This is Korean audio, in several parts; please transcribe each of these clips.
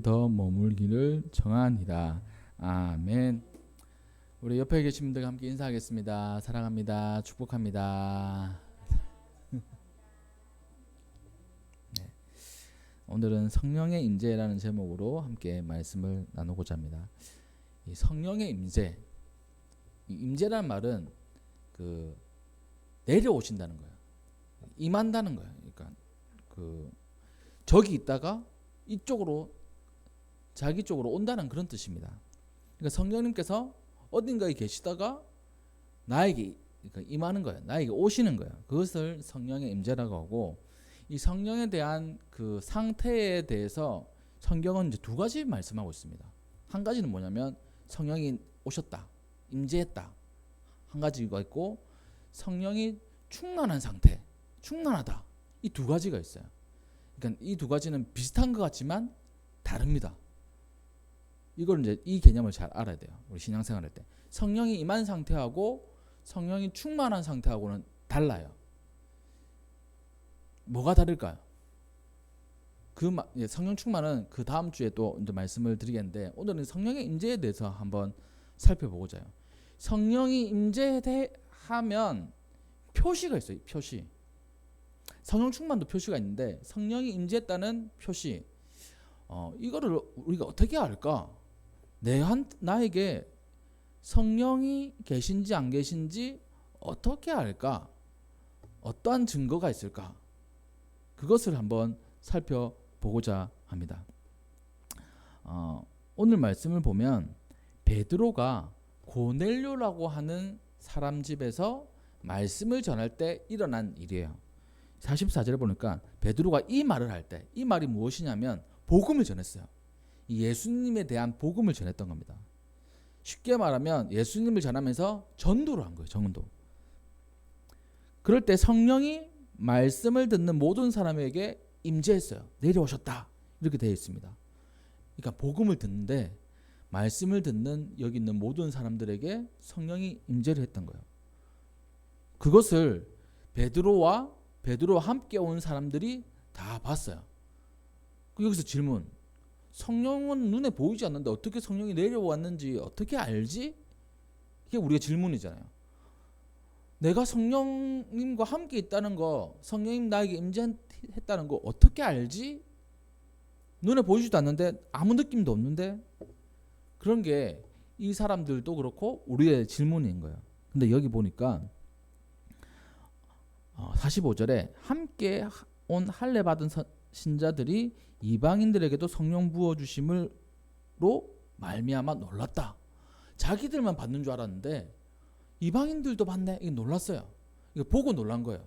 더 머물기를 정하니라. 아멘. 우리 옆에 계신 분들과 함께 인사하겠습니다. 사랑합니다. 축복합니다. 네. 오늘은 성령의 임재라는 제목으로 함께 말씀을 나누고자 합니다. 이 성령의 임재, 이 임재라는 말은 내려오신다는 거예요. 임한다는 거예요. 그러니까 저기 있다가 이쪽으로 자기 쪽으로 온다는 그런 뜻입니다. 그러니까 성령님께서 어딘가에 계시다가 나에게 임하는 거예요. 나에게 오시는 거예요. 그것을 성령의 임재라고 하고, 이 성령에 대한 그 상태에 대해서 성경은 이제 두 가지 말씀하고 있습니다. 한 가지는 뭐냐면 성령이 오셨다, 임재했다, 한 가지가 있고, 성령이 충만한 상태, 충만하다, 이 두 가지가 있어요. 그러니까 이 두 가지는 비슷한 것 같지만 다릅니다. 이걸 이제 이 개념을 잘 알아야 돼요. 우리 신앙생활 할 때 성령이 임한 상태하고 성령이 충만한 상태하고는 달라요. 뭐가 다를까요? 성령 충만은 그 다음 주에 또 이제 말씀을 드리겠는데, 오늘은 성령의 임재에 대해서 한번 살펴보고자 해요. 성령이 임재하면 표시가 있어요. 표시. 성령 충만도 표시가 있는데, 성령이 임재했다는 표시, 이거를 우리가 어떻게 알까? 나에게 성령이 계신지 안 계신지 어떻게 알까? 어떠한 증거가 있을까? 그것을 한번 살펴보고자 합니다. 오늘 말씀을 보면 베드로가 고넬료라고 하는 사람 집에서 말씀을 전할 때 일어난 일이에요. 44절에 보니까 베드로가 이 말을 할 때, 이 말이 무엇이냐면 복음을 전했어요. 예수님에 대한 복음을 전했던 겁니다. 쉽게 말하면 예수님을 전하면서 전도를 한 거예요. 전도. 그럴 때 성령이 말씀을 듣는 모든 사람에게 임재했어요. 내려오셨다, 이렇게 되어 있습니다. 그러니까 복음을 듣는데 말씀을 듣는 여기 있는 모든 사람들에게 성령이 임재를 했던 거예요. 그것을 베드로와 함께 온 사람들이 다 봤어요. 여기서 질문, 성령은 눈에 보이지 않는데 어떻게 성령이 내려왔는지 어떻게 알지? 이게 우리의 질문이잖아요. 내가 성령님과 함께 있다는 거, 성령님 나에게 임재했다는 거 어떻게 알지? 눈에 보이지도 않는데, 아무 느낌도 없는데. 그런 게 이 사람들도 그렇고 우리의 질문인 거예요. 근데 여기 보니까 45절에 함께 온 할례 받은 신자들이 이방인들에게도 성령 부어주심으로 말미암아 놀랐다. 자기들만 받는 줄 알았는데 이방인들도 받네. 이게 놀랐어요. 이거 보고 놀란 거예요.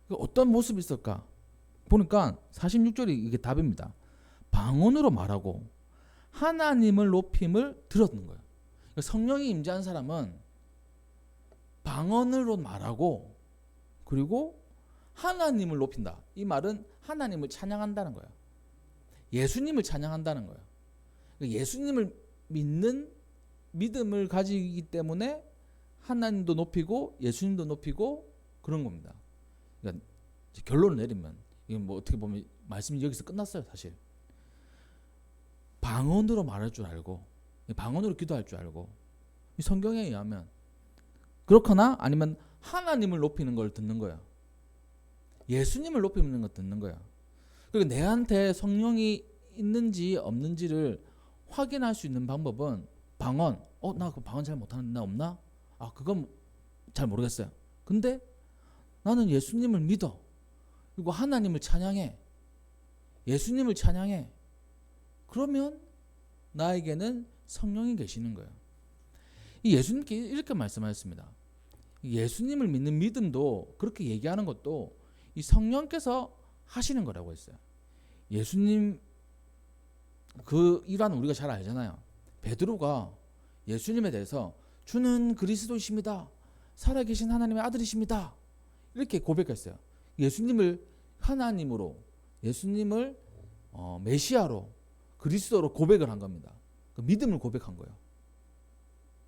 어떤 모습이 있을까? 보니까 46절이 이게 답입니다. 방언으로 말하고 하나님을 높임을 들었는 거예요. 그러니까 성령이 임재한 사람은 방언으로 말하고, 그리고 하나님을 높인다. 이 말은 하나님을 찬양한다는 거예요. 예수님을 찬양한다는 거예요. 예수님을 믿는 믿음을 가지기 때문에 하나님도 높이고 예수님도 높이고 그런 겁니다. 그러니까 결론을 내리면, 이건 뭐 어떻게 보면 말씀이 여기서 끝났어요. 사실 방언으로 말할 줄 알고, 방언으로 기도할 줄 알고, 이 성경에 의하면 그렇거나 아니면 하나님을 높이는 걸 듣는 거예요. 예수님을 높이는 걸 듣는 거예요. 그리고 내한테 성령이 있는지 없는지를 확인할 수 있는 방법은 방언. 나 그 방언 잘 못하는데 나 없나? 그건 잘 모르겠어요. 근데 나는 예수님을 믿어. 그리고 하나님을 찬양해. 예수님을 찬양해. 그러면 나에게는 성령이 계시는 거예요. 이 예수님께 이렇게 말씀하셨습니다. 예수님을 믿는 믿음도, 그렇게 얘기하는 것도 이 성령께서 하시는 거라고 했어요. 예수님 그 일화는 우리가 잘 알잖아요. 베드로가 예수님에 대해서 주는 그리스도이십니다, 살아계신 하나님의 아들이십니다, 이렇게 고백했어요. 예수님을 하나님으로, 예수님을 메시아로, 그리스도로 고백을 한 겁니다. 그 믿음을 고백한 거예요.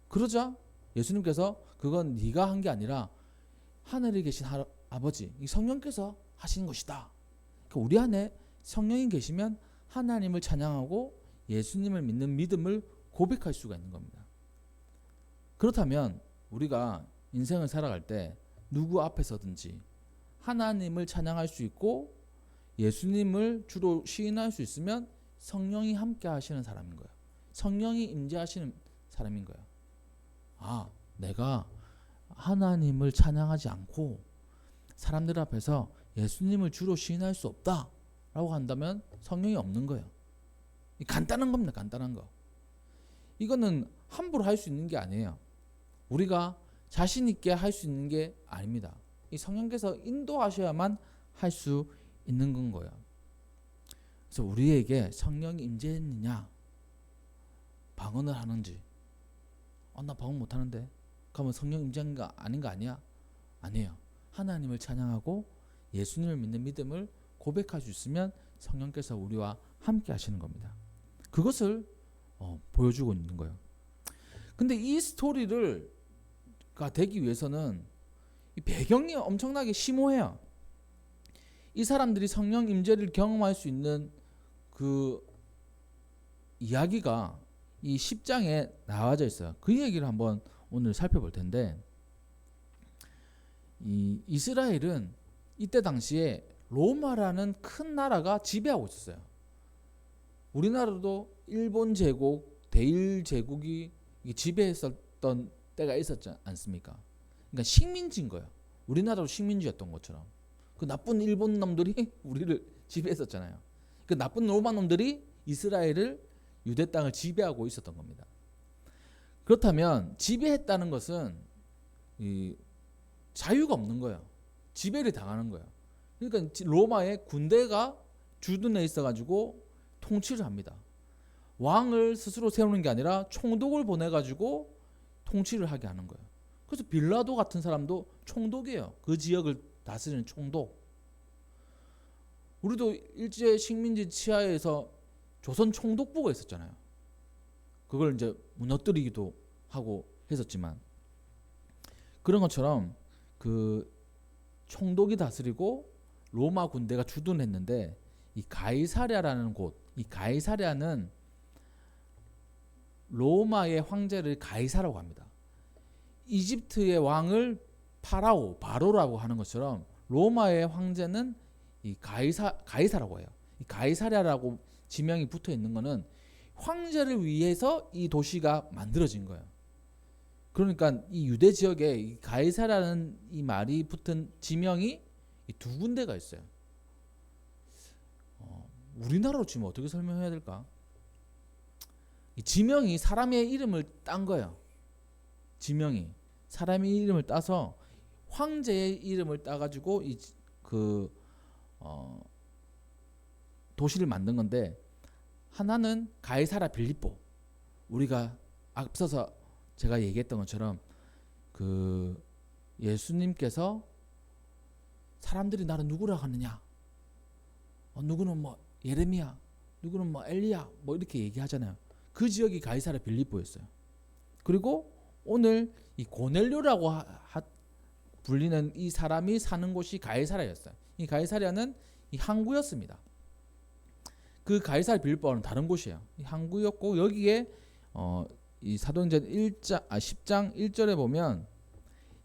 그러자 예수님께서 그건 네가 한 게 아니라 하늘에 계신 아버지, 이 성령께서 하시는 것이다. 그러니까 우리 안에 성령이 계시면 하나님을 찬양하고 예수님을 믿는 믿음을 고백할 수가 있는 겁니다. 그렇다면 우리가 인생을 살아갈 때 누구 앞에서든지 하나님을 찬양할 수 있고 예수님을 주로 시인할 수 있으면 성령이 함께 하시는 사람인 거예요. 성령이 임재하시는 사람인 거예요. 아, 내가 하나님을 찬양하지 않고 사람들 앞에서 예수님을 주로 시인할 수 없다라고 한다면 성령이 없는 거예요. 간단한 겁니다. 간단한 거. 이거는 함부로 할 수 있는 게 아니에요. 우리가 자신 있게 할 수 있는 게 아닙니다. 이 성령께서 인도하셔야만 할 수 있는 건 거예요. 그래서 우리에게 성령이 임재했느냐, 방언을 하는지, 나 방언 못하는데, 그러면 성령 임재한 거 아닌 거 아니야? 아니에요. 하나님을 찬양하고 예수님을 믿는 믿음을 고백할 수 있으면 성령께서 우리와 함께 하시는 겁니다. 그것을 보여주고 있는 거예요. 근데 이 스토리가 되기 위해서는 이 배경이 엄청나게 심오해요. 이 사람들이 성령 임재를 경험할 수 있는 그 이야기가 이 10장에 나와져 있어요. 그 얘기를 한번 오늘 살펴볼 텐데, 이 이스라엘은 이때 당시에 로마라는 큰 나라가 지배하고 있었어요. 우리나라도 일본 제국, 대일 제국이 지배했었던 때가 있었지 않습니까? 그러니까 식민지인 거예요. 우리나라도 식민지였던 것처럼. 그 나쁜 일본 놈들이 우리를 지배했었잖아요. 그 나쁜 로마 놈들이 이스라엘을, 유대 땅을 지배하고 있었던 겁니다. 그렇다면 지배했다는 것은 이 자유가 없는 거예요. 지배를 당하는 거예요. 그러니까 로마의 군대가 주둔해 있어가지고 통치를 합니다. 왕을 스스로 세우는 게 아니라 총독을 보내가지고 통치를 하게 하는 거예요. 그래서 빌라도 같은 사람도 총독이에요. 그 지역을 다스리는 총독. 우리도 일제 식민지 치하에서 조선 총독부가 있었잖아요. 그걸 이제 무너뜨리기도 하고 했었지만, 그런 것처럼 그 총독이 다스리고 로마 군대가 주둔했는데, 이 가이사랴라는 곳, 이 가이사랴는 로마의 황제를 가이사라고 합니다. 이집트의 왕을 바로라고 하는 것처럼 로마의 황제는 이 가이사라고 해요. 이 가이사랴라고 지명이 붙어 있는 것은 황제를 위해서 이 도시가 만들어진 거예요. 그러니까 이 유대 지역에 이 가이사라는 이 말이 붙은 지명이 이 두 군데가 있어요. 우리나라로 치면 어떻게 설명해야 될까? 이 지명이 사람의 이름을 딴 거예요. 지명이 사람의 이름을 따서 황제의 이름을 따가지고 도시를 만든 건데, 하나는 가이사라 빌립보. 우리가 앞서서 제가 얘기했던 것처럼 그 예수님께서 사람들이 나를 누구라 하느냐, 누구는 뭐 예레미야, 누구는 뭐 엘리야, 뭐 이렇게 얘기하잖아요. 그 지역이 가이사라 빌립보였어요. 그리고 오늘 이 고넬료라고 불리는 이 사람이 사는 곳이 가이사라였어요. 이 가이사라는 이 항구였습니다. 그 가이사라 빌립보와는 다른 곳이에요. 이 항구였고, 여기에 이 사도행전 10장 1절에 보면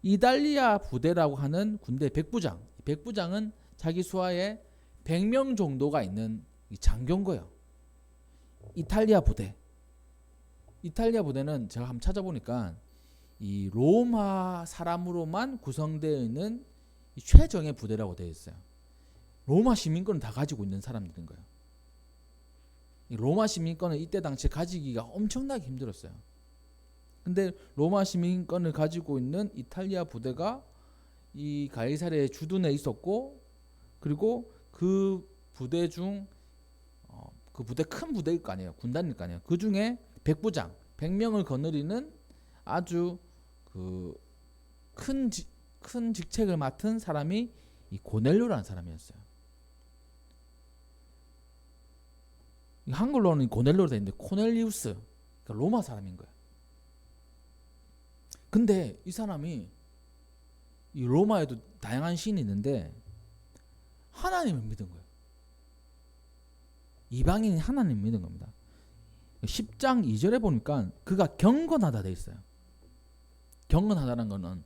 이달리아 부대라고 하는 군대 백부장, 백부장은 자기 수하에 100명 정도가 있는 이 장교인 거예요. 이탈리아 부대는 제가 한번 찾아보니까 이 로마 사람으로만 구성되어 있는 이 최정예 부대라고 되어 있어요. 로마 시민권을 다 가지고 있는 사람들인 거예요. 이 로마 시민권을 이때 당시에 가지기가 엄청나게 힘들었어요. 근데 로마 시민권을 가지고 있는 이탈리아 부대가 이 가이사랴에 주둔해 있었고, 그리고 그 부대 중 그 부대 큰 부대일 거 아니에요. 군단일 거 아니에요. 그 중에 백부장 100명을 거느리는 아주 그 큰 직책을 맡은 사람이 이 고넬료라는 사람이었어요. 한글로는 고넬료로 되어 있는데 코넬리우스, 그러니까 로마 사람인 거예요. 근데 이 사람이 이 로마에도 다양한 신이 있는데 하나님을 믿은 거예요. 이방인이 하나님 믿는 겁니다. 10장 2절에 보니까 그가 경건하다 돼 있어요. 경건하다는 거는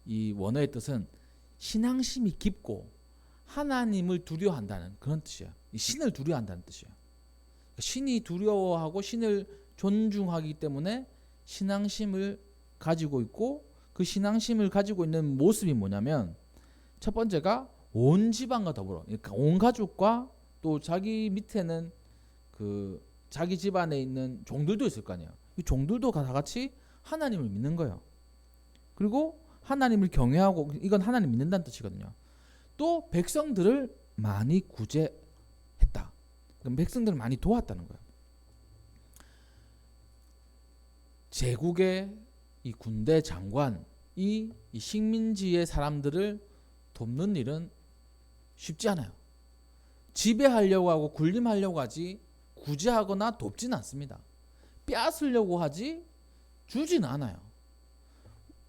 이 원어의 뜻은 신앙심이 깊고 하나님을 두려워한다는 그런 뜻이에요. 신을 두려워한다는 뜻이에요. 신이 두려워하고 신을 존중하기 때문에 신앙심을 가지고 있고, 그 신앙심을 가지고 있는 모습이 뭐냐면, 첫 번째가 온 집안과 더불어, 그러니까 온 가족과 또 자기 밑에는 그 자기 집안에 있는 종들도 있을 거 아니에요. 이 종들도 다 같이 하나님을 믿는 거예요. 그리고 하나님을 경외하고, 이건 하나님 믿는다는 뜻이거든요. 또 백성들을 많이 구제했다. 그럼 백성들을 많이 도왔다는 거예요. 제국의 이 군대 장관이 이 식민지의 사람들을 돕는 일은 쉽지 않아요. 지배하려고 하고 군림하려고 하지 구제하거나 돕지는 않습니다. 빼앗으려고 하지 주지는 않아요.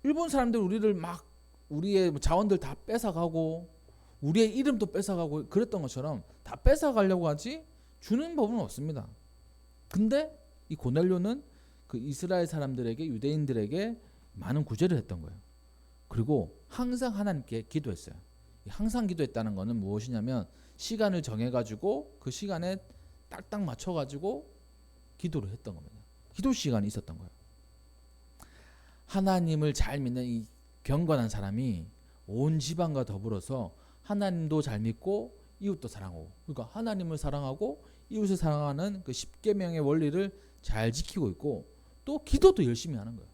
일본 사람들 우리를 막 우리의 자원들 다 뺏어가고 우리의 이름도 뺏어가고 그랬던 것처럼 다 뺏어가려고 하지 주는 법은 없습니다. 근데 이 고넬료는 그 이스라엘 사람들에게, 유대인들에게 많은 구제를 했던 거예요. 그리고 항상 하나님께 기도했어요. 항상 기도했다는 것은 무엇이냐면, 시간을 정해가지고 그 시간에 딱딱 맞춰가지고 기도를 했던 겁니다. 기도 시간이 있었던 거예요. 하나님을 잘 믿는 이 경건한 사람이 온 집안과 더불어서 하나님도 잘 믿고 이웃도 사랑하고, 그러니까 하나님을 사랑하고 이웃을 사랑하는 그 10계명의 원리를 잘 지키고 있고, 또 기도도 열심히 하는 거예요.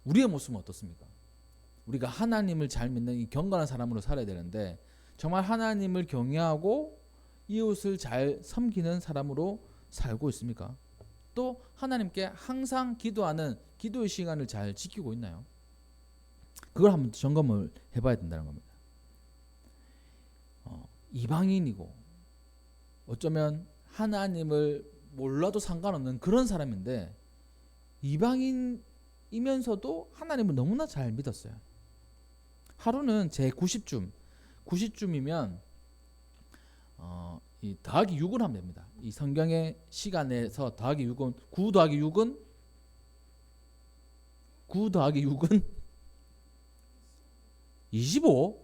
우리의 모습은 어떻습니까? 우리가 하나님을 잘 믿는 이 경건한 사람으로 살아야 되는데, 정말 하나님을 경외하고 이웃을 잘 섬기는 사람으로 살고 있습니까? 또 하나님께 항상 기도하는 기도의 시간을 잘 지키고 있나요? 그걸 한번 점검을 해봐야 된다는 겁니다. 이방인이고 어쩌면 하나님을 몰라도 상관없는 그런 사람인데, 이방인이면서도 하나님을 너무나 잘 믿었어요. 하루는 제 90쯤이면 이 더하기 6을 하면 됩니다. 이 성경의 시간에서 더하기 6은 9 더하기 6은 25?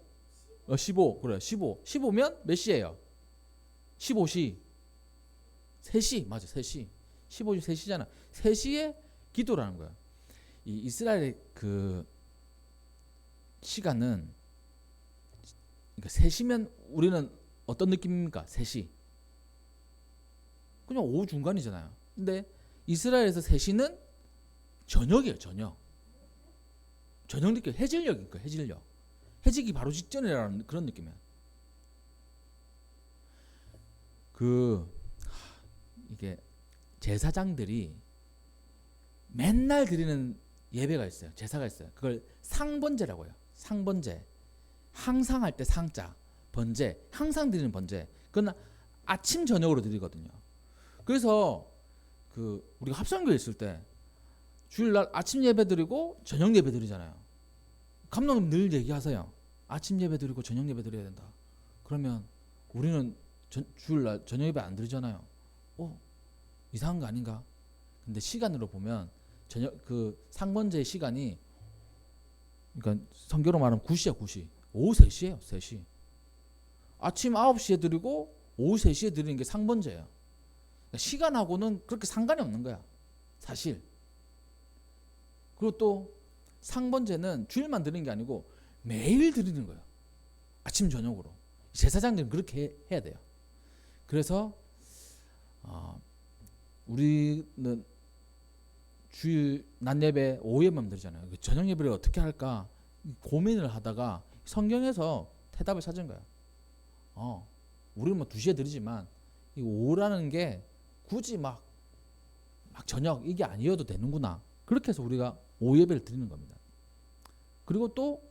15. 그래. 15면 몇 시예요? 15시. 3시. 맞아. 3시. 15시 3시잖아. 3시에 기도라는 거야. 이 이스라엘의 그 시간은, 그러니까 3시면 우리는 어떤 느낌입니까? 3시. 그냥 오후 중간이잖아요. 근데 이스라엘에서 3시는 저녁이에요. 저녁 느낌. 해질녘이니까 해질녘. 해지기 바로 직전이라는 그런 느낌이에요. 이게 제사장들이 맨날 드리는 예배가 있어요. 제사가 있어요. 그걸 상번제라고 해요. 상번제. 항상 할 때 상자. 번제. 항상 드리는 번제. 그건 아침 저녁으로 드리거든요. 그래서 우리가 합성교회 있을 때 주일날 아침 예배 드리고 저녁 예배 드리잖아요. 감독님 늘 얘기하세요. 아침 예배 드리고 저녁 예배 드려야 된다. 그러면 우리는 주일날 저녁 예배 안 드리잖아요. 이상한 거 아닌가? 근데 시간으로 보면 저녁 상번제의 시간이, 그러니까 성경으로 말하면 9시야 9시. 오후 3시예요. 3시. 아침 9시에 드리고 오후 3시에 드리는 게 상번제예요. 그러니까 시간하고는 그렇게 상관이 없는 거야. 사실. 그리고 또 상번제는 주일만 드리는 게 아니고 매일 드리는 거예요. 아침 저녁으로. 제사장들은 그렇게 해야 돼요. 그래서 우리는 주일 낮 예배 오후 예배만 드리잖아요. 저녁 예배를 어떻게 할까 고민을 하다가 성경에서 대답을 찾은 거예요. 우리는 2시에 드리지만 이 오후라는 게 굳이 막 저녁 이게 아니어도 되는구나. 그렇게 해서 우리가 오후 예배를 드리는 겁니다. 그리고 또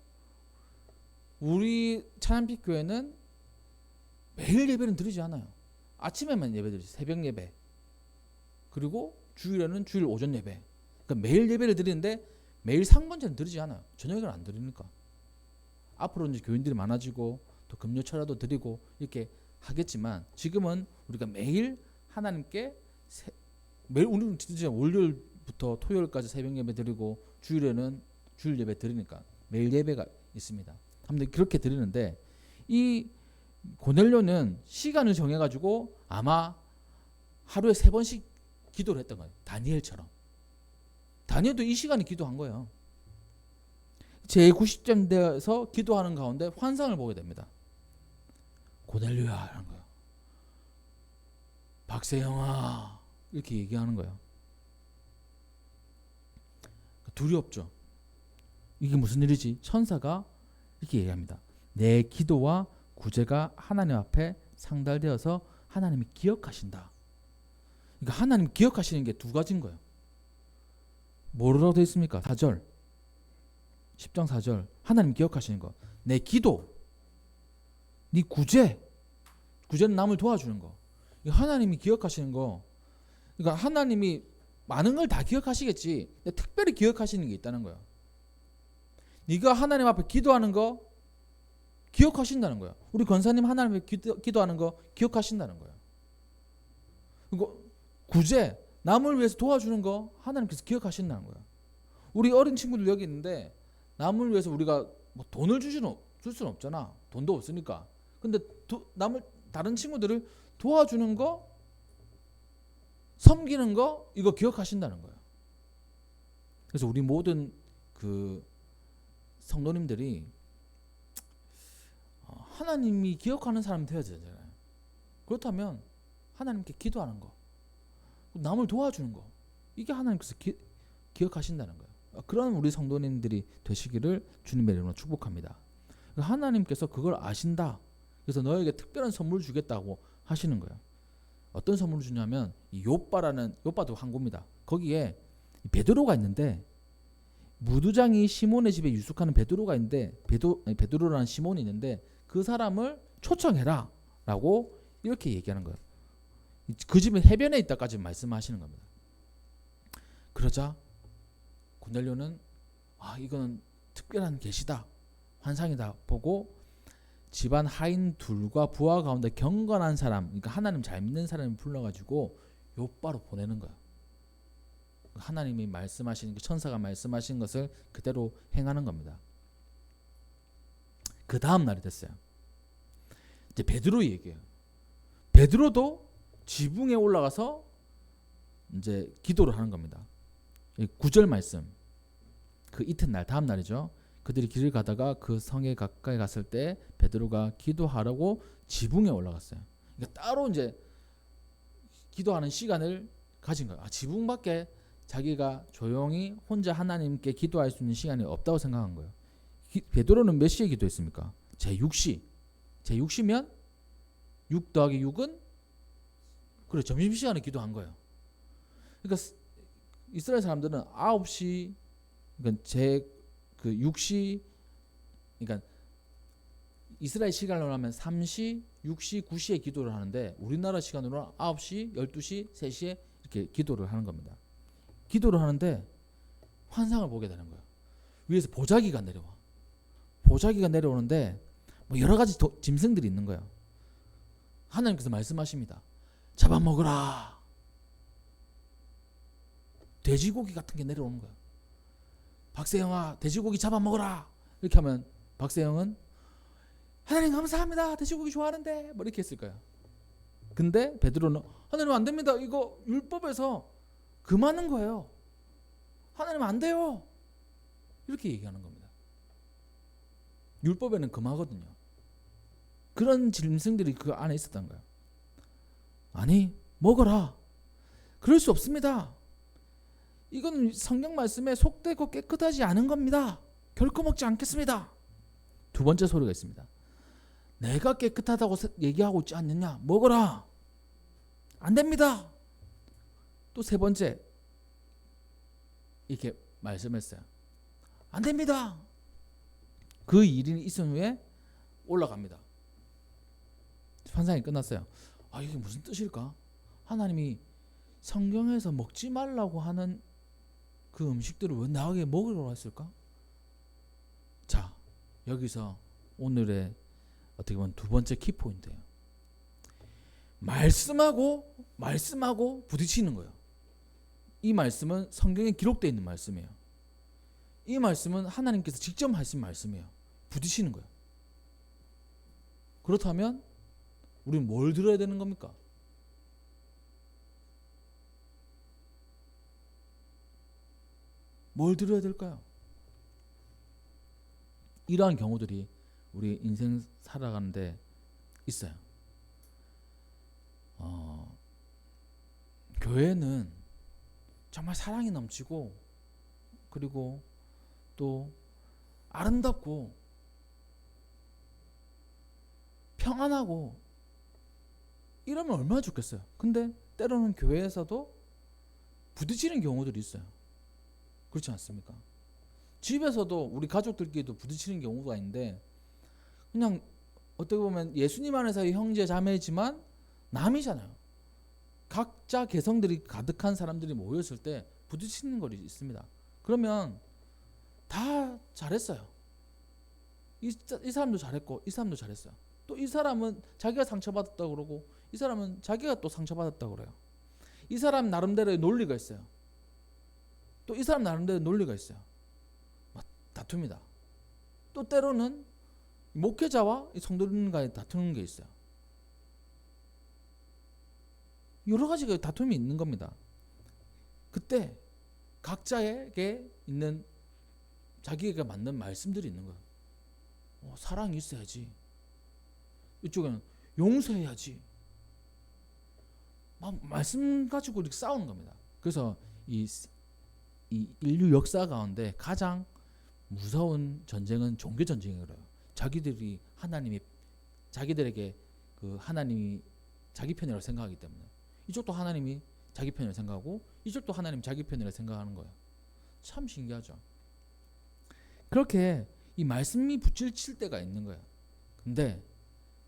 우리 찬양빛 교회는 매일 예배는 드리지 않아요. 아침에만 예배 드리지. 새벽 예배. 그리고 주일에는 주일 오전 예배. 그러니까 매일 예배를 드리는데 매일 상번제는 드리지 않아요. 저녁에는 안 드리니까. 앞으로 이제 교인들이 많아지고 또 금요철야도 드리고 이렇게 하겠지만 지금은 우리가 매일 하나님께 매일 우리는 진짜 월요일부터 토요일까지 새벽 예배 드리고 주일에는 주일 예배 드리니까 매일 예배가 있습니다. 아무튼 그렇게 드리는데 이 고넬료는 시간을 정해가지고 아마 하루에 3번씩 기도를 했던 거예요. 다니엘처럼. 다니엘도 이 시간에 기도한 거예요. 제90점 되어서 기도하는 가운데 환상을 보게 됩니다. 고넬료야 하는 거예요. 박세영아 이렇게 얘기하는 거예요. 두렵죠. 이게 무슨 일이지? 천사가 이렇게 얘기합니다. 내 기도와 구제가 하나님 앞에 상달되어서 하나님이 기억하신다. 그러니까 하나님 기억하시는 게 두 가지인 거예요. 뭐라고 되어 있습니까? 4절 10장 4절 하나님 기억하시는 거. 내 기도, 네 구제는 남을 도와주는 거. 하나님이 기억하시는 거. 그러니까 하나님이 많은 걸 다 기억하시겠지. 특별히 기억하시는 게 있다는 거예요. 네가 하나님 앞에 기도하는 거 기억하신다는 거예요. 우리 권사님 하나님 앞에 기도하는 거 기억하신다는 거예요. 그리고 구제, 남을 위해서 도와주는 거 하나님께서 기억하신다는 거예요. 우리 어린 친구들 여기 있는데 남을 위해서 우리가 뭐 돈을 줄 수는 없잖아. 돈도 없으니까. 근데 다른 친구들을 도와주는 거, 섬기는 거 이거 기억하신다는 거예요. 그래서 우리 모든 그 성도님들이 하나님이 기억하는 사람이 되어야 되잖아요. 그렇다면 하나님께 기도하는 거, 남을 도와주는 거 이게 하나님께서 기억하신다는 거예요. 그런 우리 성도님들이 되시기를 주님의 이름으로 축복합니다. 하나님께서 그걸 아신다. 그래서 너에게 특별한 선물을 주겠다고 하시는 거예요. 어떤 선물을 주냐면 이 요빠도 항구입니다. 거기에 베드로가 있는데 무두장이 시몬의 집에 유숙하는 베드로가 있는데 베드로라는 시몬이 있는데 그 사람을 초청해라 라고 이렇게 얘기하는 거예요. 그 집은 해변에 있다까지 말씀하시는 겁니다. 그러자 고넬료는 이거는 특별한 계시다, 환상이다 보고 집안 하인 둘과 부하 가운데 경건한 사람, 그러니까 하나님 잘 믿는 사람을 불러가지고 요바로 보내는 거야. 하나님이 말씀하시는 게 천사가 말씀하신 것을 그대로 행하는 겁니다. 그 다음 날이 됐어요. 이제 베드로 얘기해요. 베드로도 지붕에 올라가서 이제 기도를 하는 겁니다. 9절 말씀. 그 이튿날 다음 날이죠. 그들이 길을 가다가 그 성에 가까이 갔을 때 베드로가 기도하라고 지붕에 올라갔어요. 그러니까 따로 이제 기도하는 시간을 가진 거예요. 지붕밖에 자기가 조용히 혼자 하나님께 기도할 수 있는 시간이 없다고 생각한 거예요. 베드로는 몇 시에 기도했습니까? 제6시. 제6시면 6 더하기 6은 그래 점심시간에 기도한 거예요. 그러니까 이스라엘 사람들은 9시 그러니까 그 6시 그러니까 이스라엘 시간으로 하면 3시, 6시, 9시에 기도를 하는데 우리나라 시간으로 9시, 12시, 3시에 이렇게 기도를 하는 겁니다. 기도를 하는데 환상을 보게 되는 거예요. 위에서 보자기가 내려와. 보자기가 내려오는데 뭐 여러 가지 짐승들이 있는 거예요. 하나님께서 말씀하십니다. 잡아먹으라. 돼지고기 같은 게 내려오는 거예요. 박세영아 돼지고기 잡아먹으라. 이렇게 하면 박세영은 하나님 감사합니다. 돼지고기 좋아하는데 뭐 이렇게 했을 거예요. 근데 베드로는 하나님 안 됩니다. 이거 율법에서 금하는 거예요. 하나님 안 돼요. 이렇게 얘기하는 겁니다. 율법에는 금하거든요. 그런 짐승들이 그 안에 있었던 거예요. 아니 먹어라. 그럴 수 없습니다. 이건 성경 말씀에 속되고 깨끗하지 않은 겁니다. 결코 먹지 않겠습니다. 두 번째 소리가 있습니다. 내가 깨끗하다고 얘기하고 있지 않느냐. 먹어라. 안 됩니다. 또 세 번째 이렇게 말씀했어요. 안 됩니다. 그 일이 있은 후에 올라갑니다. 환상이 끝났어요. 이게 무슨 뜻일까? 하나님이 성경에서 먹지 말라고 하는 그 음식들을 왜 나에게 먹으라고 했을까? 자, 여기서 오늘의 어떻게 보면 두 번째 키포인트예요. 말씀하고 부딪히는 거예요. 이 말씀은 성경에 기록되어 있는 말씀이에요. 이 말씀은 하나님께서 직접 하신 말씀이에요. 부딪히는 거예요. 그렇다면 우리는 뭘 들어야 되는 겁니까? 뭘 들어야 될까요? 이러한 경우들이 우리 인생 살아가는데 있어요. 교회는 정말 사랑이 넘치고 그리고 또 아름답고 평안하고 이러면 얼마나 좋겠어요. 근데 때로는 교회에서도 부딪히는 경우들이 있어요. 그렇지 않습니까? 집에서도 우리 가족들끼리도 부딪히는 경우가 있는데 그냥 어떻게 보면 예수님 안에서의 형제 자매지만 남이잖아요. 각자 개성들이 가득한 사람들이 모였을 때 부딪히는 것이 있습니다. 그러면 다 잘했어요. 이 사람도 잘했고 이 사람도 잘했어요. 또 이 사람은 자기가 상처받았다고 그러고 이 사람은 자기가 또 상처받았다고 그래요. 이 사람 나름대로의 논리가 있어요. 또 이 사람 나름대로 논리가 있어요. 다툽니다. 또 때로는 목회자와 성도님과의 다투는 게 있어요. 여러 가지가 다툼이 있는 겁니다. 그때 각자에게 있는 자기에게 맞는 말씀들이 있는 거예요. 사랑이 있어야지. 이쪽에는 용서해야지. 막 말씀 가지고 이렇게 싸우는 겁니다. 그래서 이 인류 역사 가운데 가장 무서운 전쟁은 종교 전쟁이래요. 자기들이 하나님이 자기들에게 그 하나님이 자기 편이라고 생각하기 때문에 이쪽도 하나님이 자기 편이라고 생각하고 이쪽도 하나님 자기 편이라고 생각하는 거예요. 참 신기하죠. 그렇게 이 말씀이 부딪힐 때가 있는 거예요. 근데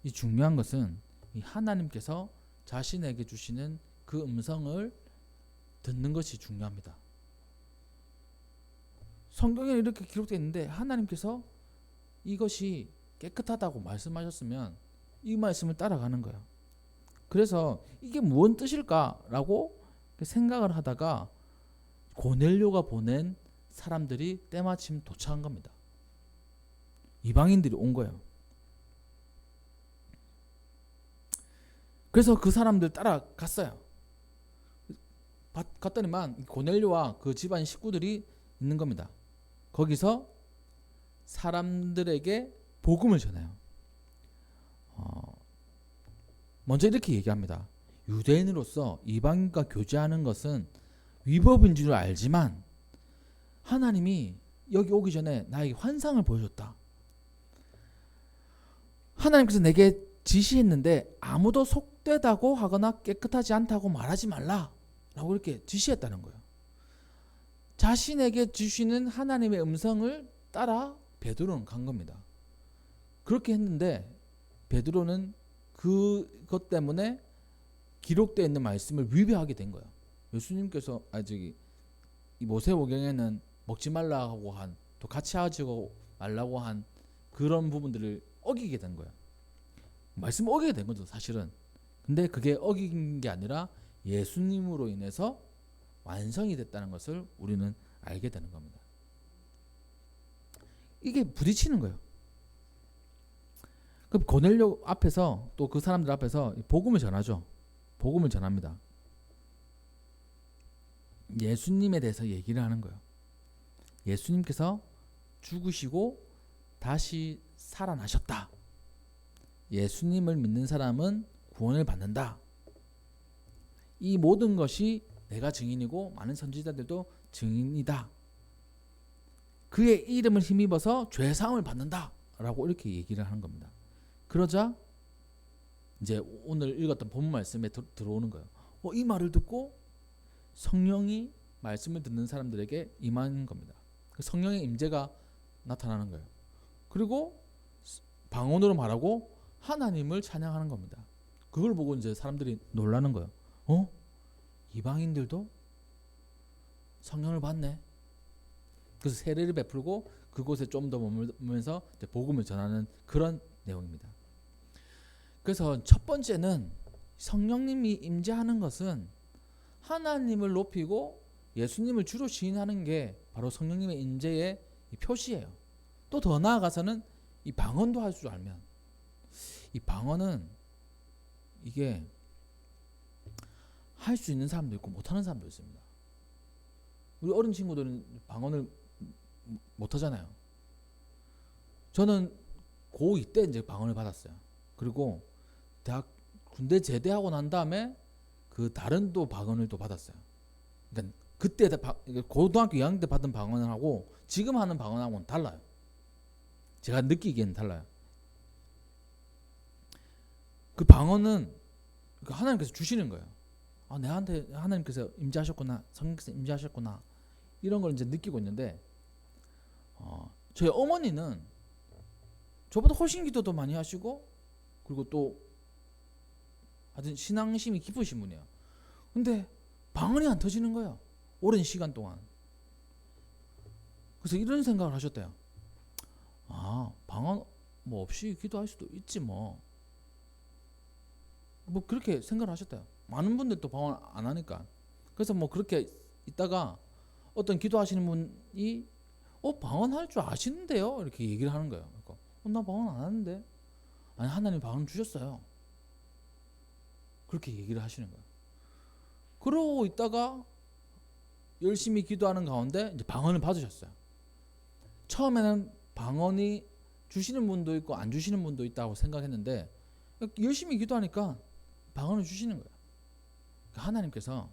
이 중요한 것은 이 하나님께서 자신에게 주시는 그 음성을 듣는 것이 중요합니다. 성경에 이렇게 기록되어 있는데 하나님께서 이것이 깨끗하다고 말씀하셨으면 이 말씀을 따라가는 거예요. 그래서 이게 무슨 뜻일까라고 생각을 하다가 고넬료가 보낸 사람들이 때마침 도착한 겁니다. 이방인들이 온 거예요. 그래서 그 사람들 따라갔어요. 갔더니만 고넬료와 그 집안 식구들이 있는 겁니다. 거기서 사람들에게 복음을 전해요. 먼저 이렇게 얘기합니다. 유대인으로서 이방인과 교제하는 것은 위법인 줄 알지만 하나님이 여기 오기 전에 나에게 환상을 보여줬다. 하나님께서 내게 지시했는데 아무도 속되다고 하거나 깨끗하지 않다고 말하지 말라 라고 이렇게 지시했다는 거예요. 자신에게 주시는 하나님의 음성을 따라 베드로는 간 겁니다. 그렇게 했는데 베드로는 그것 때문에 기록되어 있는 말씀을 위배하게 된 거예요. 예수님께서 이 모세오경에는 먹지 말라고 한, 또 같이 하지 말라고 한 그런 부분들을 어기게 된 거예요. 말씀을 어기게 된 거죠, 사실은. 근데 그게 어긴 게 아니라 예수님으로 인해서 완성이 됐다는 것을 우리는 알게 되는 겁니다. 이게 부딪히는 거예요. 그럼 고넬료 앞에서 또 그 사람들 앞에서 복음을 전하죠. 복음을 전합니다. 예수님에 대해서 얘기를 하는 거예요. 예수님께서 죽으시고 다시 살아나셨다. 예수님을 믿는 사람은 구원을 받는다. 이 모든 것이 내가 증인이고 많은 선지자들도 증인이다. 그의 이름을 힘입어서 죄 사함을 받는다 라고 이렇게 얘기를 하는 겁니다. 그러자 이제 오늘 읽었던 본문 말씀에 들어오는 거예요. 이 말을 듣고 성령이 말씀을 듣는 사람들에게 임하는 겁니다. 성령의 임재가 나타나는 거예요. 그리고 방언으로 말하고 하나님을 찬양하는 겁니다. 그걸 보고 이제 사람들이 놀라는 거예요. 이방인들도 성령을 받네. 그래서 세례를 베풀고 그곳에 좀 더 머물면서 복음을 전하는 그런 내용입니다. 그래서 첫 번째는 성령님이 임재하는 것은 하나님을 높이고 예수님을 주로 시인하는 게 바로 성령님의 임재의 이 표시예요. 또 더 나아가서는 이 방언도 할 줄 알면, 이 방언은 이게 할 수 있는 사람도 있고 못하는 사람도 있습니다. 우리 어린 친구들은 방언을 못하잖아요. 저는 고2 때 이제 방언을 받았어요. 그리고 군대 제대하고 난 다음에 그 다른 또 방언을 또 받았어요. 그러니까 그때 고등학교 2학년 때 받은 방언하고 지금 하는 방언하고는 달라요. 제가 느끼기에는 달라요. 그 방언은 하나님께서 주시는 거예요. 아, 내한테 하나님께서 임재하셨구나, 성령께서 임재하셨구나, 이런 걸 이제 느끼고 있는데, 저희 어머니는 저보다 훨씬 기도도 많이 하시고, 그리고 또 하여튼 신앙심이 깊으신 분이에요. 근데 방언이 안 터지는 거예요. 오랜 시간 동안. 그래서 이런 생각을 하셨대요. 아, 방언 뭐 없이 기도할 수도 있지 뭐 그렇게 생각을 하셨대요. 많은 분들도 방언 안 하니까. 그래서 뭐 그렇게 있다가 어떤 기도하시는 분이 방언 할 줄 아시는데요? 이렇게 얘기를 하는 거예요. 그러니까 나 방언 안 하는데. 아니, 하나님 방언 주셨어요. 그렇게 얘기를 하시는 거예요. 그러고 있다가 열심히 기도하는 가운데 이제 방언을 받으셨어요. 처음에는 방언이 주시는 분도 있고 안 주시는 분도 있다고 생각했는데 열심히 기도하니까 방언을 주시는 거예요. 하나님께서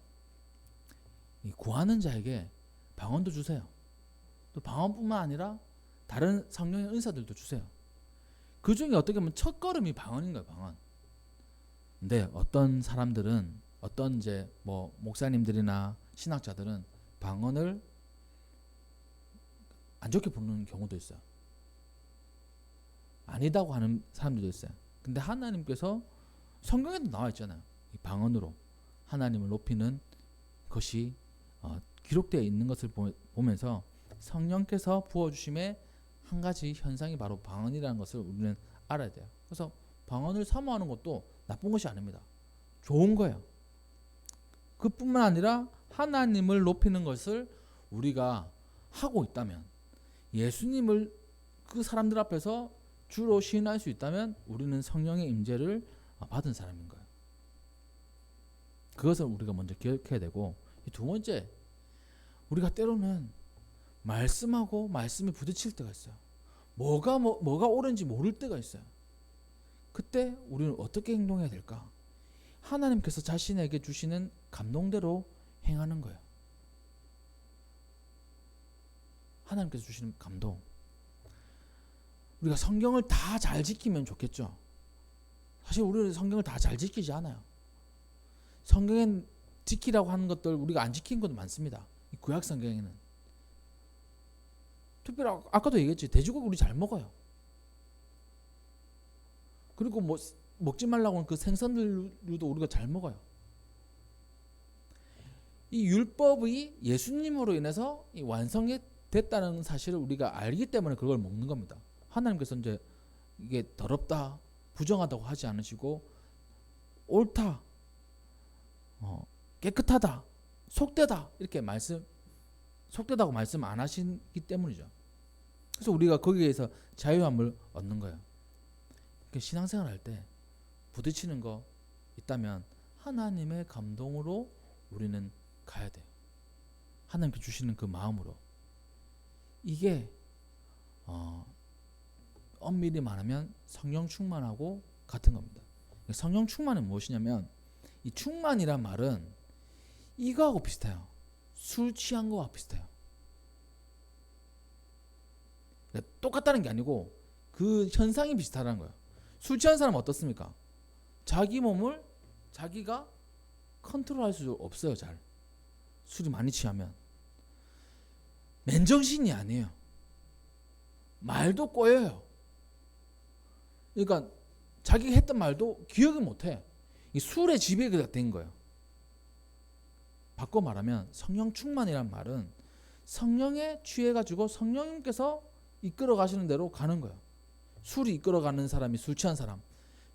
구하는 자에게 방언도 주세요. 또 방언뿐만 아니라 다른 성령의 은사들도 주세요. 그 중에 어떻게 보면 첫 걸음이 방언인 거예요. 방언. 근데 어떤 사람들은, 어떤 이제 뭐 목사님들이나 신학자들은 방언을 안 좋게 보는 경우도 있어요. 아니다고 하는 사람들도 있어요. 근데 하나님께서 성경에도 나와 있잖아요. 이 방언으로 하나님을 높이는 것이 기록되어 있는 것을 보면서 성령께서 부어주심의 한 가지 현상이 바로 방언이라는 것을 우리는 알아야 돼요. 그래서 방언을 사모하는 것도 나쁜 것이 아닙니다. 좋은 거예요. 그뿐만 아니라 하나님을 높이는 것을 우리가 하고 있다면, 예수님을 그 사람들 앞에서 주로 시인할 수 있다면 우리는 성령의 임재를 받은 사람인 거예요. 그것을 우리가 먼저 기억해야 되고, 두 번째, 우리가 때로는 말씀하고 말씀이 부딪힐 때가 있어요. 뭐가 옳은지 모를 때가 있어요. 그때 우리는 어떻게 행동해야 될까? 하나님께서 자신에게 주시는 감동대로 행하는 거예요. 하나님께서 주시는 감동. 우리가 성경을 다 잘 지키면 좋겠죠. 사실 우리는 성경을 다 잘 지키지 않아요. 성경엔 지키라고 하는 것들 우리가 안 지킨 것도 많습니다. 이 구약 성경에는. 특별히 아까도 얘기했지, 돼지고기 우리 잘 먹어요. 그리고 뭐 먹지 말라고 하는 그 생선들도 우리가 잘 먹어요. 이 율법이 예수님으로 인해서 완성이 됐다는 사실을 우리가 알기 때문에 그걸 먹는 겁니다. 하나님께서 이제 이게 더럽다, 부정하다고 하지 않으시고 옳다, 깨끗하다, 속되다 이렇게 속되다고 말씀 안 하시기 때문이죠. 그래서 우리가 거기에서 자유함을 얻는 거예요. 신앙생활 할 때 부딪히는 거 있다면 하나님의 감동으로 우리는 가야 돼요. 하나님께 주시는 그 마음으로. 이게 엄밀히 말하면 성령 충만하고 같은 겁니다. 성령 충만은 무엇이냐면, 이 충만이란 말은 이거하고 비슷해요. 술 취한 거와 비슷해요. 똑같다는 게 아니고 그 현상이 비슷하다는 거예요. 술 취한 사람은 어떻습니까? 자기 몸을 자기가 컨트롤할 수 없어요. 잘. 술이 많이 취하면 맨정신이 아니에요. 말도 꼬여요. 그러니까 자기가 했던 말도 기억을 못해. 이 술의 지배가 된 거예요. 바꿔 말하면 성령 충만이란 말은 성령에 취해가지고 성령님께서 이끌어 가시는 대로 가는 거예요. 술이 이끌어 가는 사람이 술 취한 사람,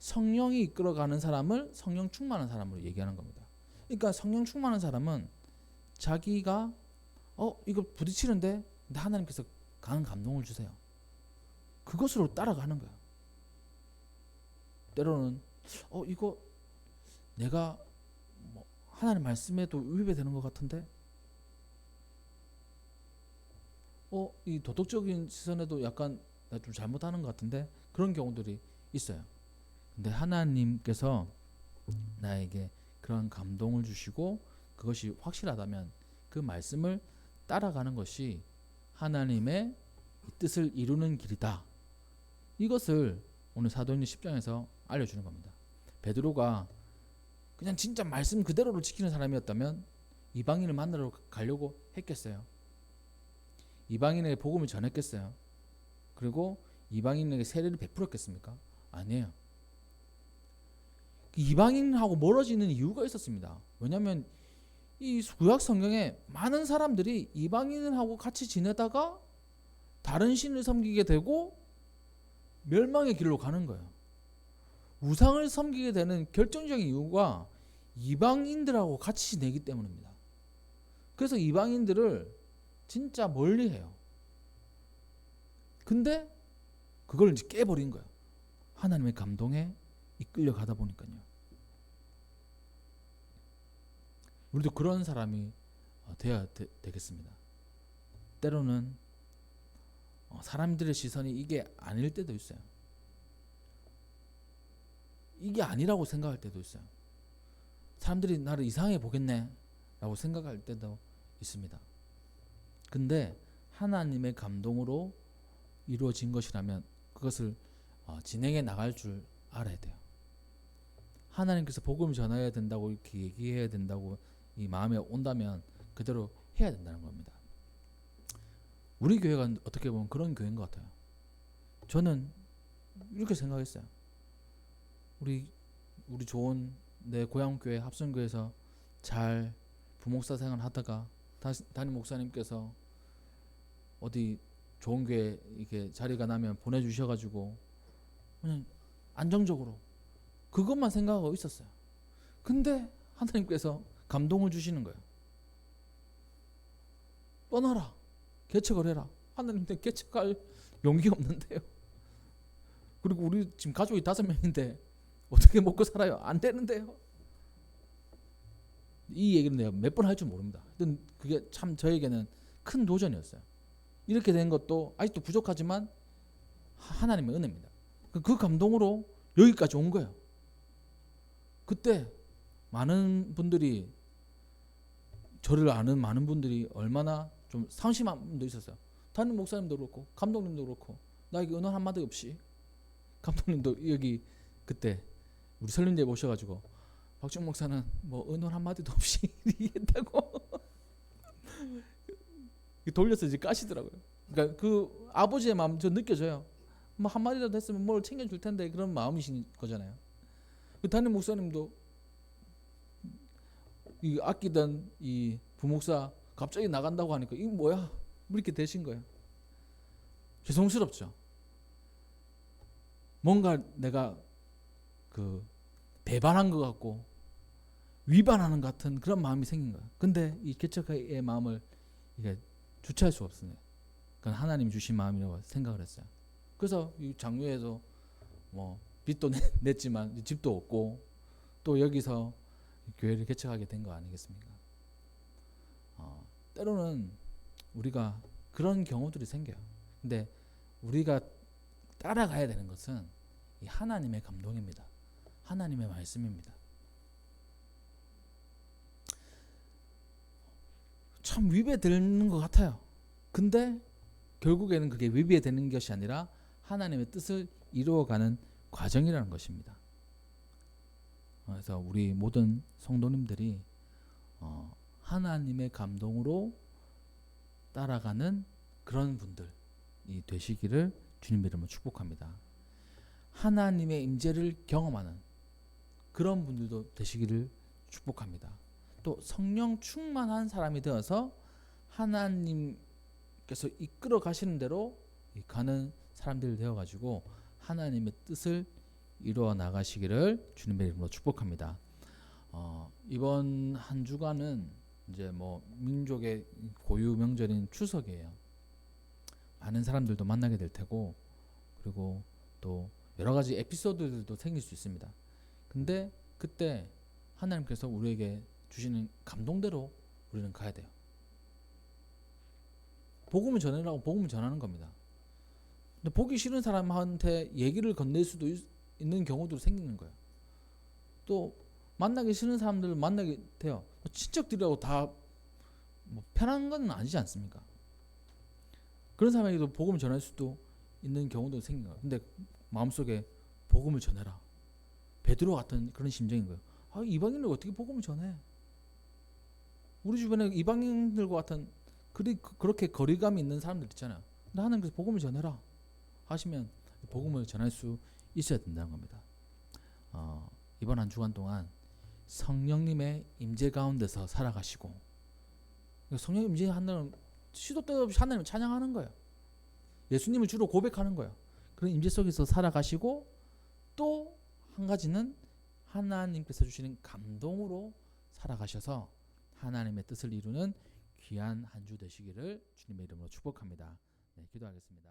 성령이 이끌어가는 사람을 성령 충만한 사람으로 얘기하는 겁니다. 그러니까 성령 충만한 사람은 자기가 이거 부딪히는데 근데 하나님께서 강한 감동을 주세요. 그것으로 따라가는 거야. 때로는 이거 내가 뭐 하나님 말씀에도 위배되는 것 같은데 이 도덕적인 시선에도 약간 나 좀 잘못하는 것 같은데 그런 경우들이 있어요. 근데 하나님께서 나에게 그런 감동을 주시고 그것이 확실하다면 그 말씀을 따라가는 것이 하나님의 뜻을 이루는 길이다. 이것을 오늘 사도행전 10장에서 알려주는 겁니다. 베드로가 그냥 진짜 말씀 그대로를 지키는 사람이었다면 이방인을 만나러 가려고 했겠어요? 이방인에게 복음을 전했겠어요? 그리고 이방인에게 세례를 베풀었겠습니까? 아니에요. 이방인하고 멀어지는 이유가 있었습니다. 왜냐하면 이 구약 성경에 많은 사람들이 이방인하고 같이 지내다가 다른 신을 섬기게 되고 멸망의 길로 가는 거예요. 우상을 섬기게 되는 결정적인 이유가 이방인들하고 같이 지내기 때문입니다. 그래서 이방인들을 진짜 멀리해요. 근데 그걸 이제 깨버린 거예요. 하나님의 감동에 이끌려 가다 보니까요. 우리도 그런 사람이 돼야 되겠습니다. 때로는 사람들의 시선이 이게 아닐 때도 있어요. 이게 아니라고 생각할 때도 있어요. 사람들이 나를 이상하게 보겠네 라고 생각할 때도 있습니다. 근데 하나님의 감동으로 이루어진 것이라면 그것을 진행해 나갈 줄 알아야 돼요. 하나님께서 복음을 전해야 된다고 이렇게 얘기해야 된다고 이 마음에 온다면 그대로 해야 된다는 겁니다. 우리 교회가 어떻게 보면 그런 교회인 것 같아요. 저는 이렇게 생각했어요. 우리 좋은 내 고향 교회 합성교회에서 잘 부목사 생활 하다가 담임 목사님께서 어디 좋은 교회 이렇게 자리가 나면 보내주셔가지고 그냥 안정적으로 그것만 생각하고 있었어요. 근데 하나님께서 감동을 주시는 거예요. 떠나라. 개척을 해라. 하나님한테 개척할 용기가 없는데요. 그리고 우리 지금 가족이 5명인데 어떻게 먹고 살아요? 안 되는데요. 이 얘기는 내가 몇 번 할 줄 모릅니다. 그게 참 저에게는 큰 도전이었어요. 이렇게 된 것도 아직도 부족하지만 하나님의 은혜입니다. 그 감동으로 여기까지 온 거예요. 그때 많은 분들이 저를 아는 많은 분들이 얼마나 좀 상심한 분도 있었어요. 담임 목사님도 그렇고 감독님도 그렇고 나에게 은원 한마디 없이 감독님도 여기 그때 우리 설림대에 모셔가지고 박준 목사는 뭐 은원 한마디도 없이 얘기했다고 돌려서 이제 까시더라고요. 그러니까 그 아버지의 마음 저 느껴져요. 뭐 한마디라도 했으면 뭘 챙겨줄 텐데 그런 마음이신 거잖아요. 그 담임 목사님도 이 아끼던 이 부목사 갑자기 나간다고 하니까 이거 뭐야? 이렇게 되신 거예요. 죄송스럽죠. 뭔가 내가 그 배반한 것 같고 위반하는 것 같은 그런 마음이 생긴 거예요. 근데 이 개척의 마음을 이게 주체할 수가 없어요. 그건 하나님 주신 마음이라고 생각을 했어요. 그래서 이 장유에도 뭐 빚도 냈지만 집도 없고 또 여기서 교회를 개척하게 된 거 아니겠습니까? 때로는 우리가 그런 경우들이 생겨요. 근데 우리가 따라가야 되는 것은 이 하나님의 감동입니다. 하나님의 말씀입니다. 참 위배되는 것 같아요. 근데 결국에는 그게 위배되는 것이 아니라 하나님의 뜻을 이루어가는 과정이라는 것입니다. 그래서 우리 모든 성도님들이 하나님의 감동으로 따라가는 그런 분들이 되시기를 주님의 이름으로 축복합니다. 하나님의 임재를 경험하는 그런 분들도 되시기를 축복합니다. 또 성령 충만한 사람이 되어서 하나님께서 이끌어 가시는 대로 가는 사람들이 되어가지고 하나님의 뜻을 이루어 나가시기를 주님의 이름으로 축복합니다. 이번 한 주간은 이제 뭐 민족의 고유 명절인 추석이에요. 많은 사람들도 만나게 될 테고, 그리고 또 여러 가지 에피소드들도 생길 수 있습니다. 근데 그때 하나님께서 우리에게 주시는 감동대로 우리는 가야 돼요. 복음을 전하라고 복음을 전하는 겁니다. 근데 보기 싫은 사람한테 얘기를 건넬 수도 있는 경우도 생기는 거예요. 또 만나기 싫은 사람들 만나게 돼요. 친척들하고 다 뭐 편한 건 아니지 않습니까? 그런 사람에게도 복음을 전할 수도 있는 경우도 생긴 거예요. 근데 마음속에 복음을 전해라. 베드로 같은 그런 심정인 거예요. 이방인을 어떻게 복음을 전해? 우리 주변에 이방인들과 같은 그렇게 거리감이 있는 사람들 있잖아요. 근데 하나님께서 복음을 전해라 하시면 복음을 전할 수 있어야 된다는 겁니다. 이번 한 주간 동안 성령님의 임재 가운데서 살아가시고, 성령 임재한다는 시도 때도 없이 하나님을 찬양하는 거예요. 예수님을 주로 고백하는 거예요. 그런 임재 속에서 살아가시고, 또 한 가지는 하나님께서 주시는 감동으로 살아가셔서 하나님의 뜻을 이루는 귀한 한 주 되시기를 주님의 이름으로 축복합니다. 네, 기도하겠습니다.